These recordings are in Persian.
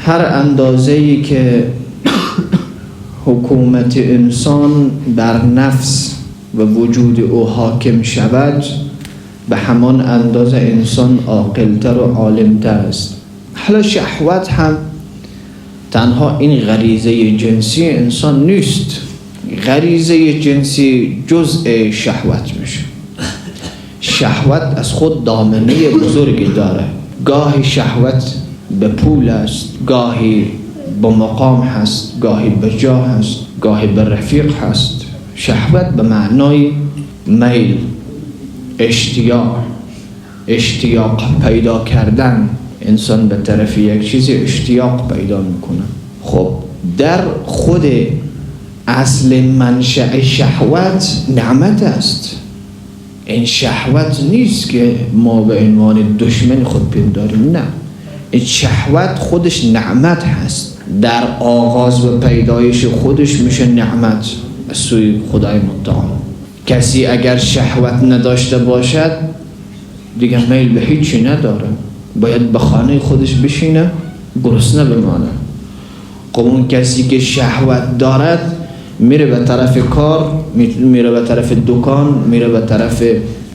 هر اندازه‌ای که حکومت انسان بر نفس و وجود او حاکم شود، به همان اندازه انسان عاقل‌تر و عالم‌تر است. حالا شهوت هم تنها این غریزه جنسی انسان نیست. غریزه جنسی جزء شهوت میشه. شهوت از خود دامنه بزرگی داره. گاهی شهوت به پول است، گاهی به مقام هست، گاهی به جاه هست، گاهی به رفیق هست. شهوت به معنای میل، اشتیاق پیدا کردن. انسان به طرف یک چیزی اشتیاق پیدا میکنه. خب در خود اصل منشأ شهوت نعمت است. این شهوت نیست که ما به عنوان دشمن خود پنداریم، نه. این شهوت خودش نعمت هست. در آغاز و پیدایش خودش میشه نعمت از سوی خدای متعال. کسی اگر شهوت نداشته باشد دیگه میل به هیچی نداره، باید به خانه خودش بشینه گرسنه بمانه. خب اون کسی که شهوت دارد میره به طرف کار، میره به طرف دکان، میره به طرف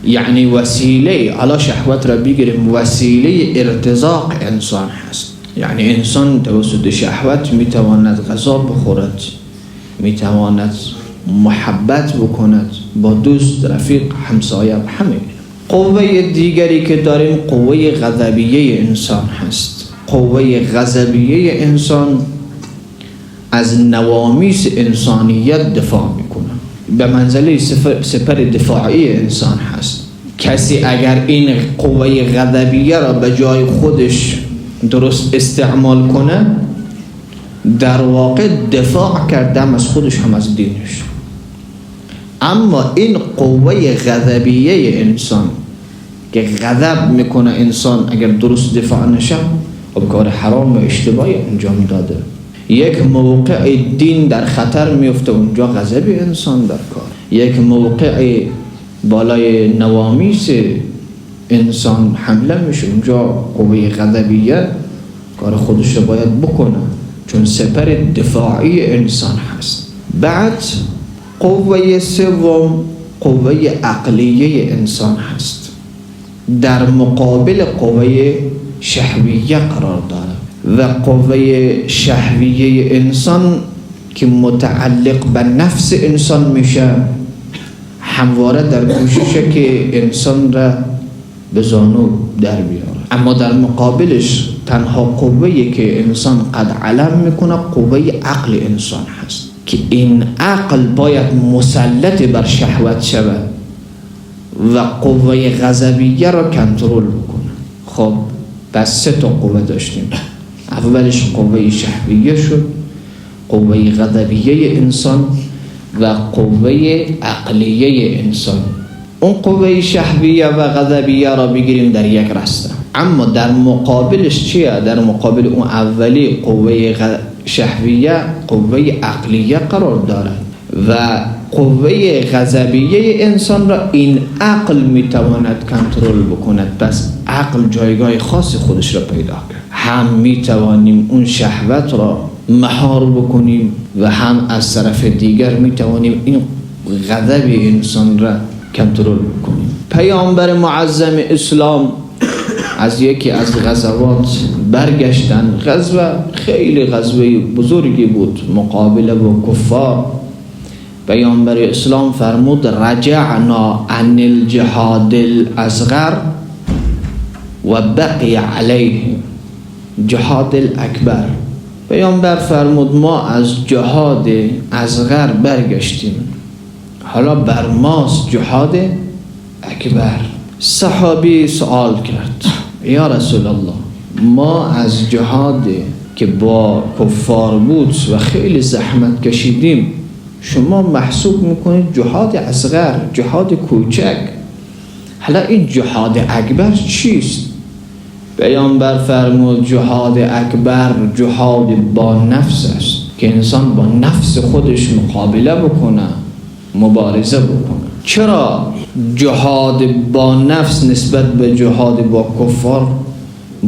یعنی وسیله، حالا شهوت را بگیریم وسیله ارتزاق انسان هست. یعنی انسان توسط شهوت میتواند غذا بخورد، میتواند محبت بکند با دوست، رفیق، همسایه و همه. قوه دیگری که داریم قوه غضبیه انسان هست. قوه غضبیه انسان از نوامیس انسانیت دفاع میکنه، به منزله سپر دفاعی انسان هست. کسی اگر این قوه غضبیه را به جای خودش درست استعمال کنه، در واقع دفاع کردم از خودش هم از دینش. اما این قوه غضبیه انسان که غضب میکنه انسان اگر درست دفاع نشه، خب کار حرام و اشتباهی انجام داده. یک موقع دین در خطر میفته، اونجا غضب انسان در کار. یک موقع بالای نوامیس انسان حمله میشه، اونجا قوه غضبیه کار خودش رو باید بکنه، چون سپر دفاعی انسان هست. بعد قوه سوم قوه عقلیه انسان هست، در مقابل قوه شهویه قرار داره. و قوه شهویه انسان که متعلق به نفس انسان میشه، همواره در کوششه که انسان را به زانو در بیاره. اما در مقابلش تنها قوه‌ای که انسان قد علم میکنه قوه عقل انسان هست که این عقل باید مسلط بر شهوت شود و قوه غضبیه را کنترل بکنه. خب پس سه تا قوه داشتیم. اولش قوه شهویه شد، قوه غضبیه انسان و قوه عقلیه انسان. اون قوه شهویه و غضبیه را بگیریم در یک رسته. اما در مقابلش چیه؟ در مقابل اون اولی قوه شهویه قوه عقلیه قرار دارد و قوه غضبیه انسان را این عقل میتواند کنترل بکند. پس عقل جایگاه خاص خودش را پیدا کرد. هم میتوانیم اون شهوت را مهار بکنیم و هم از طرف دیگر میتوانیم این غضب انسان را کنترل بکنیم. پیامبر معظم اسلام از یکی از غزوات برگشتن. غزوه خیلی غزوه بزرگی بود، مقابله با کفار. پیامبر اسلام فرمود رجعنا عن الجهاد الاصغر و بقی علیه جهاد الاکبر. پیامبر فرمود ما از جهاد اصغر برگشتیم، حالا بر ماست جهاد اکبر. صحابی سوال کرد یا رسول الله، ما از جهاد که با کفار بود و خیلی زحمت کشیدیم شما محسوب میکنید جهاد اصغر، جهاد کوچک، حالا این جهاد اکبر چیست؟ پیامبر فرمود جهاد اکبر جهاد با نفس است که انسان با نفس خودش مقابله بکنه، مبارزه بکنه. چرا جهاد با نفس نسبت به جهاد با کفار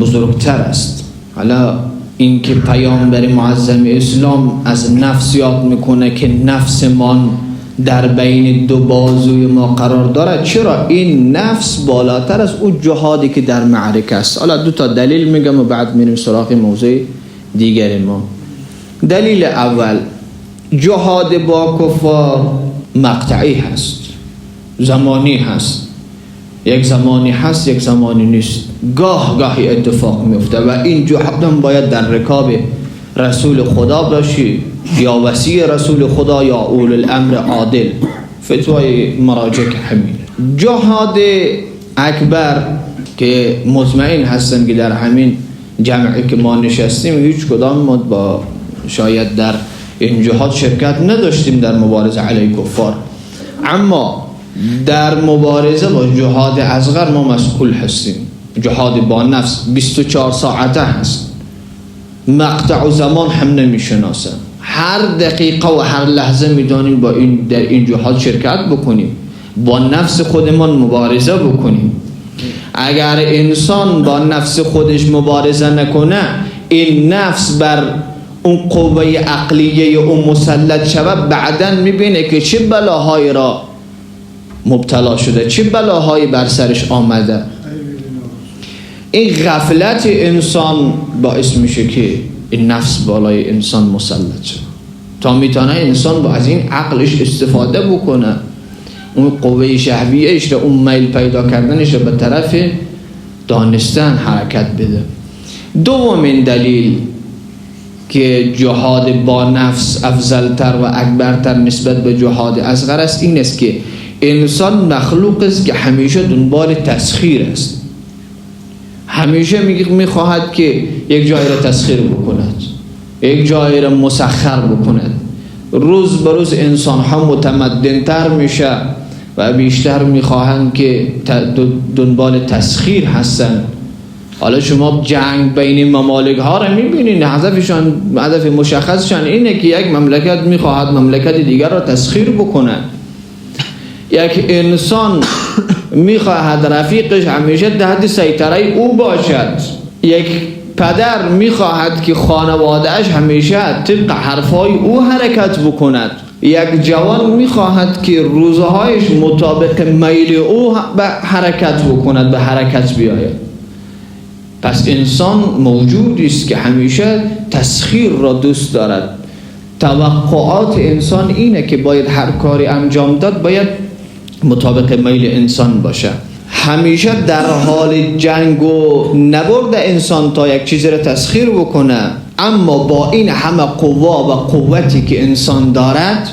بزرگتر است؟ حالا این که پیامبر معظم اسلام از نفس یاد میکنه که نفس من در بین دو بازوی ما قرار دارد. چرا؟ این نفس بالاتر از اون جهادی که در معرکه است. حالا دو تا دلیل میگم و بعد میریم سراغ موضوع دیگر ما. دلیل اول، جهاد با کفار مقطعی هست، زمانی هست، یک زمانی هست یک زمانی نیست، گاهی اتفاق میفته و این جهاد هم باید در رکاب رسول خدا باشی یا وصی رسول خدا یا اول الامر عادل. فتوای مراجع که همینه. جهاد اکبر که مطمئن هستم که در همین جمعی که ما نشستیم هیچ کدام ما با شاید در این جهاد شرکت نداشتیم در مبارزه علیه کفار، اما در مبارزه با جهاد اصغر ما مسئول هستیم. جهاد با نفس 24 ساعته هست، مقطع و زمان هم نمیشناسه. هر دقیقه و هر لحظه میدانیم با این در این جهاد شرکت بکنیم، با نفس خودمان مبارزه بکنیم. اگر انسان با نفس خودش مبارزه نکنه، این نفس بر اون قوه عقلیه اون مسلط شود، بعداً میبینه که چه بلاهایی را مبتلا شده، چه بلاهایی بر سرش آمده. این غفلت انسان باعث میشه که این نفس بالای انسان مسلط شد تا میتونه انسان با از این عقلش استفاده بکنه، اون قوه شهویهش را، اون میل پیدا کردنش را به طرف دانستن حرکت بده. دومین دلیل که جهاد با نفس افضلتر و اکبرتر نسبت به جهاد اصغر است این است که انسان مخلوق است که همیشه دنبال تسخیر است. همیشه میخواهد که یک جایی را تسخیر بکند، یک جایی را مسخر بکند. روز به روز انسان ها متمدنتر میشه و بیشتر میخواهند که دنبال تسخیر هستند. حالا شما جنگ بین ممالک ها را میبینید، هدف مشخصشان اینه که یک مملکت میخواهد مملکت دیگر را تسخیر بکند. یک انسان میخواهد رفیقش همیشه تحت سیطره او باشد. یک پدر میخواهد که خانوادهش همیشه طبق حرفای او حرکت بکند. یک جوان میخواهد که روزهایش مطابق میل او به حرکت بکند، به حرکت بیاید. پس انسان موجودی است که همیشه تسخیر را دوست دارد. توقعات انسان اینه که باید هر کاری انجام داد باید مطابق میل انسان باشه. همیشه در حال جنگ و نبرد انسان تا یک چیزی را تسخیر بکنه، اما با این همه قوا و قوتی که انسان دارد،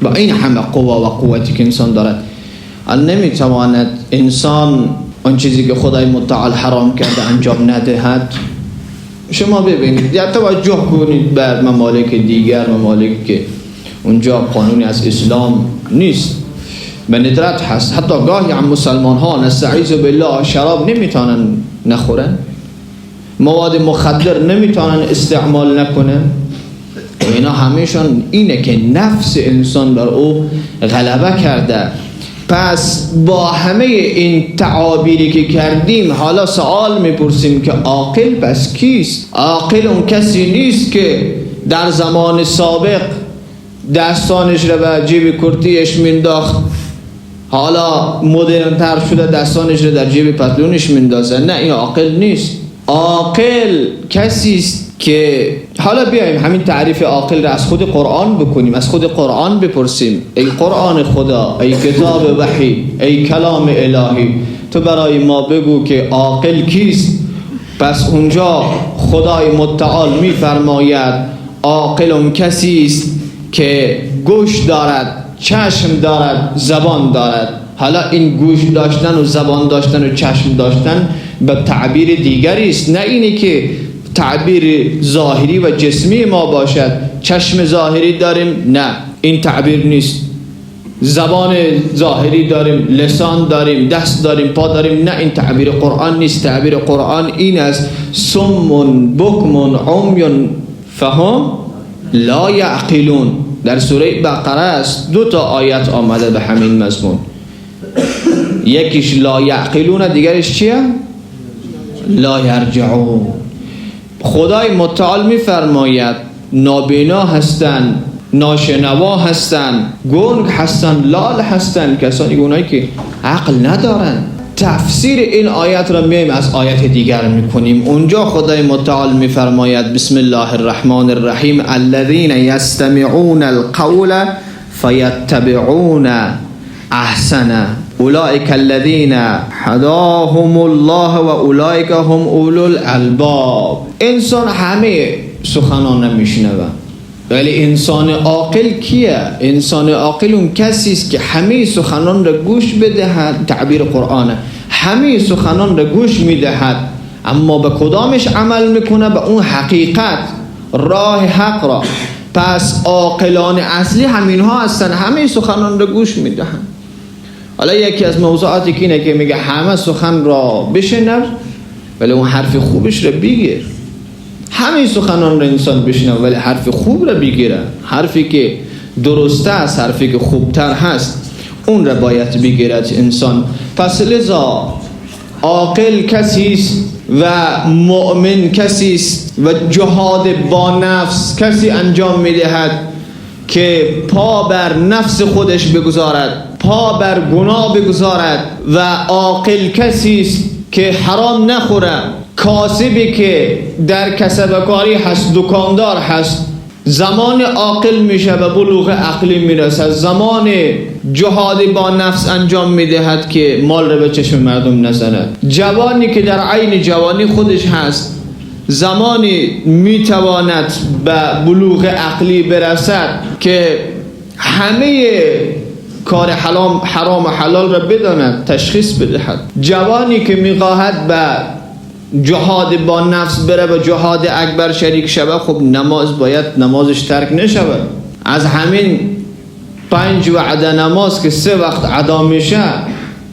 با این همه قوا و قوتی که انسان دارد، نمیتواند انسان اون چیزی که خدای متعال حرام کرده انجام ندهد. شما ببینید یا توجه کنید بر ممالک دیگر، ممالک که اونجا قانونی از اسلام نیست، به ندرت هست. حتی گاهی هم مسلمان ها نستعیذ بالله شراب نمیتونن نخورن، مواد مخدر نمیتونن استعمال نکنن. اینا همیشون اینه که نفس انسان بر او غلبه کرده. پس با همه این تعابیری که کردیم حالا سوال میپرسیم که عاقل پس کیست؟ عاقل اون کسی نیست که در زمان سابق دستانش را به جیب کرتیش مینداخت، حالا مدرن تر شده دستانش را در جیب پتلونش میندازه. نه، این عاقل نیست. عاقل کسی است که حالا بیایم همین تعریف عاقل را از خود قرآن بکنیم، از خود قرآن بپرسیم. ای قرآن خدا، ای کتاب وحی، ای کلام الهی، تو برای ما بگو که عاقل کیست؟ پس اونجا خدای متعال میفرماید عاقل کسی است که گوش دارد، چشم دارد، زبان دارد. حالا این گوش داشتن و زبان داشتن و چشم داشتن به تعبیر دیگری است، نه اینی که تعبیر ظاهری و جسمی ما باشد. چشم ظاهری داریم، نه این تعبیر نیست. زبان ظاهری داریم، لسان داریم، دست داریم، پا داریم، نه این تعبیر قرآن نیست. تعبیر قرآن این است: صم بکم عمی فهم لا یعقلون. در سوره بقره است، 2 آیت آمده به همین مضمون. یکیش لا یعقلون، دیگرش چیه؟ لا یرجعون. خدای متعال میفرماید نابینا هستند، ناشنوا هستند، گنگ هستند، لال هستند، کسانی اونایی که عقل ندارن. تفسیر این آیت را میایم از آیت دیگر میکنیم. اونجا خدای متعال میفرماید بسم الله الرحمن الرحیم الذین یستمعون القول فیتبعون احسنه اولئک الذین هداهم الله و اولئک هم اولو الالباب. انسان همه سخنان نمیشنوه، ولی انسان عاقل کیه؟ انسان عاقل اون کسی است که همه سخنان را گوش بدهد. تعبیر قرآنه، همه سخنان را گوش میدهد، اما به کدامش عمل میکنه؟ به اون حقیقت، راه حق را. پس عاقلان اصلی همینها هستن، همه سخنان را گوش میدهند. حالا یکی از موضوعاتی که اینه که میگه همه سخن را بشنو ولی اون حرف خوبش را بگیر. همه سخنان را انسان بشنوه ولی حرف خوب را بگیره، حرفی که درسته است، حرفی که خوبتر هست اون را باید بگیرد انسان. پس لذا عاقل کسی است و مؤمن کسی است و جهاد با نفس کسی انجام میدهد که پا بر نفس خودش بگذارد، پا بر گناه بگذارد. و عاقل کسی است که حرام نخوره، کاسبی که در کسب کاری هست، دکاندار هست. زمان عاقل میشه و بلوغ عقلی میرسد، زمان جهاد با نفس انجام میدهد که مال رو به چشم مردم نزند. جوانی که در عین جوانی خودش هست، زمانی میتواند به بلوغ عقلی برسد که همه کار حرام و حلال را بداند، تشخیص بدهد. جوانی که میخواهد به جهاد با نفس بره و جهاد اکبر شریک شود، خب نماز باید نمازش ترک نشود. از همین 5 وعده نماز که 3 وقت ادا میشه،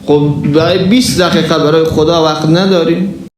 خب برای 20 دقیقه برای خدا وقت نداریم.